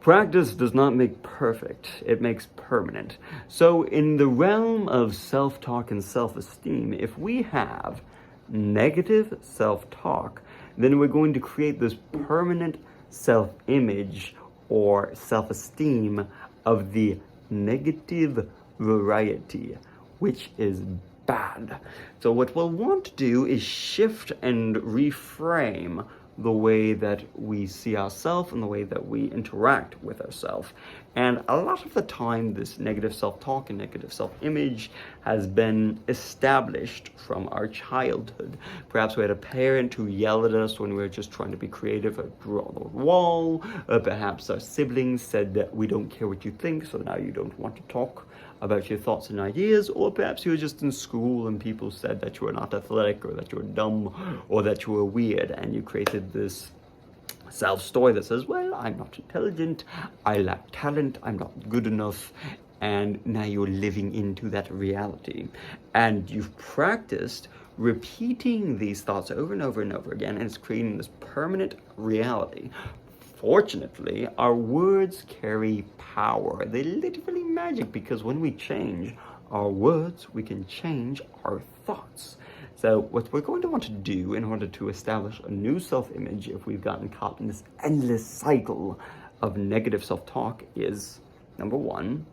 Practice does not make perfect, it makes permanent. So in the realm of self-talk and self-esteem, if we have negative self-talk, then we're going to create this permanent self-image or self-esteem of the negative variety, which is bad. So what we'll want to do is shift and reframe the way that we see ourselves and the way that we interact with ourselves. And a lot of the time, this negative self-talk and negative self-image has been established from our childhood. Perhaps we had a parent who yelled at us when we were just trying to be creative or draw on the wall. Or perhaps our siblings said that we don't care what you think, so now you don't want to talk about your thoughts and ideas. Or perhaps you were just in school and people said that you were not athletic or that you were dumb or that you were weird, and you created this self-story that says, well, I'm not intelligent, I lack talent, I'm not good enough, and now you're living into that reality. And you've practiced repeating these thoughts over and over and over again, and it's creating this permanent reality. Fortunately, our words carry power. They're literally magic, because when we change our words, we can change our thoughts. So what we're going to want to do in order to establish a new self-image, if we've gotten caught in this endless cycle of negative self-talk, is, number one,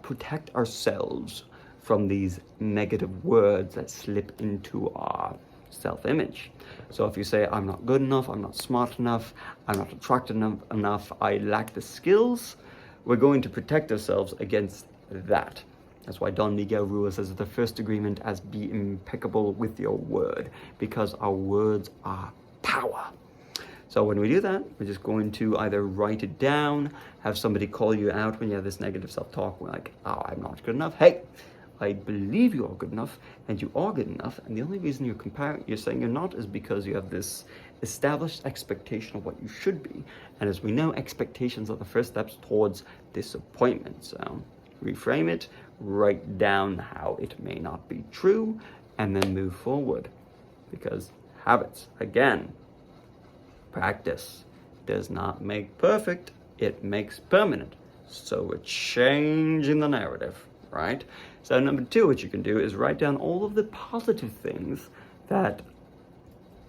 protect ourselves from these negative words that slip into our self-image. So if you say, I'm not good enough, I'm not smart enough, I'm not attractive enough, I lack the skills, we're going to protect ourselves against that. That's why Don Miguel Ruiz says the first agreement as be impeccable with your word, because our words are power. So when we do that, we're just going to either write it down, have somebody call you out when you have this negative self-talk. We're like, oh, I'm not good enough. Hey, I believe you are good enough, and you are good enough. And the only reason you're saying you're not is because you have this established expectation of what you should be. And as we know, expectations are the first steps towards disappointment. So reframe it, write down how it may not be true, and then move forward. Because habits, again, practice does not make perfect, it makes permanent. So we're changing the narrative, right? So number two, what you can do is write down all of the positive things that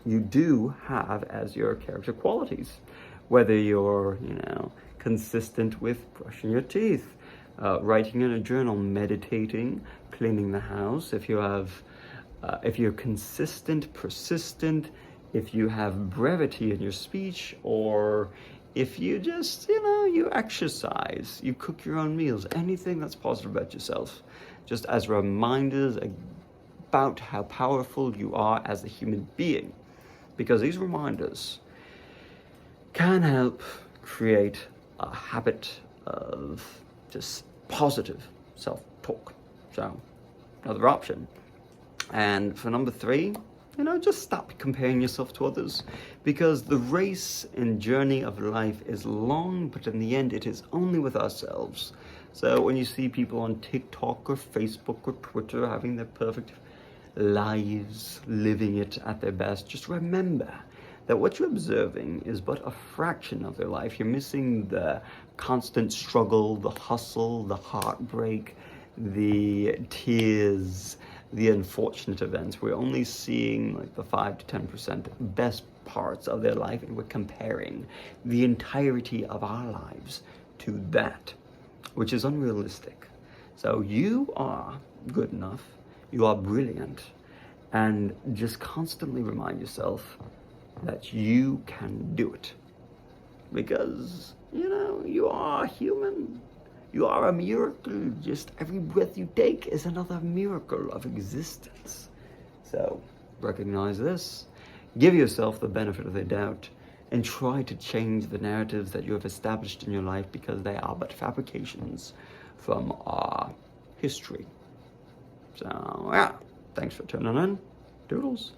you do have as your character qualities. Whether you're, consistent with brushing your teeth, writing in a journal, meditating, cleaning the house. If you're consistent, persistent, if you have brevity in your speech, or if you just, you exercise, you cook your own meals, anything that's positive about yourself, just as reminders about how powerful you are as a human being. Because these reminders can help create a habit of just positive self-talk. So, another option. And for number three, just stop comparing yourself to others, because the race and journey of life is long, but in the end, it is only with ourselves. So when you see people on TikTok or Facebook or Twitter having their perfect lives, living it at their best, just remember that what you're observing is but a fraction of their life. You're missing the constant struggle, the hustle, the heartbreak, the tears, the unfortunate events. We're only seeing like the 5 to 10% best parts of their life, and we're comparing the entirety of our lives to that, which is unrealistic. So you are good enough, you are brilliant, and just constantly remind yourself that you can do it. Because, you are human. You are a miracle. Just every breath you take is another miracle of existence. So, recognize this, give yourself the benefit of the doubt, and try to change the narratives that you have established in your life, because they are but fabrications from our history. So, yeah, thanks for tuning in. Doodles.